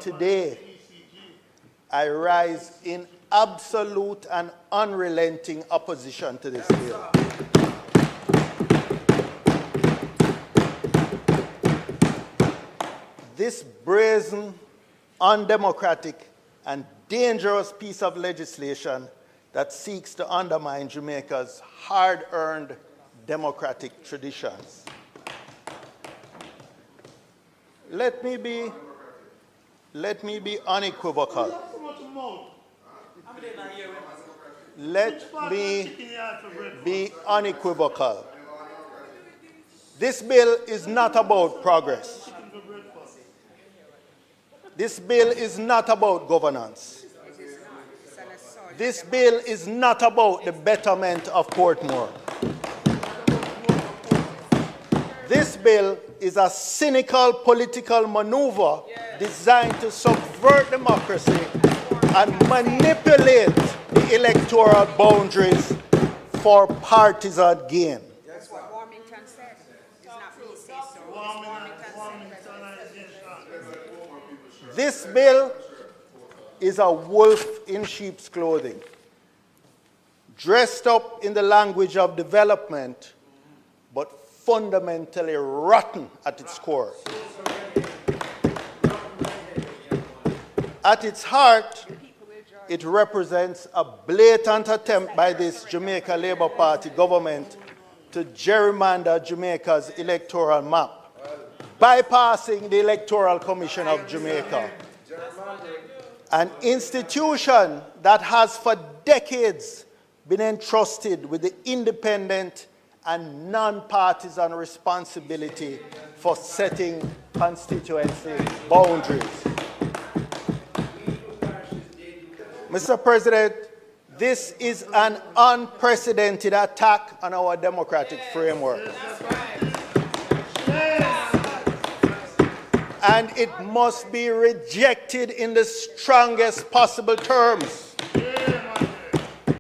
today, I rise in absolute and unrelenting opposition to this bill. This brazen, undemocratic, and dangerous piece of legislation that seeks to undermine Jamaica's hard-earned democratic traditions. Let me be unequivocal. Let me be unequivocal. This bill is not about progress. This bill is not about governance. This bill is not about the betterment of Portmore. This bill is a cynical political maneuver designed to subvert democracy and manipulate the electoral boundaries for partisan gain. That's what Warmington said. It's not me say so. This bill is a wolf in sheep's clothing, dressed up in the language of development, but fundamentally rotten at its core. At its heart, it represents a blatant attempt by this Jamaica Labour Party government to gerrymander Jamaica's electoral map, bypassing the Electoral Commission of Jamaica, an institution that has for decades been entrusted with the independent and non-partisan responsibility for setting constituency boundaries. Mr. President, this is an unprecedented attack on our democratic framework. And it must be rejected in the strongest possible terms.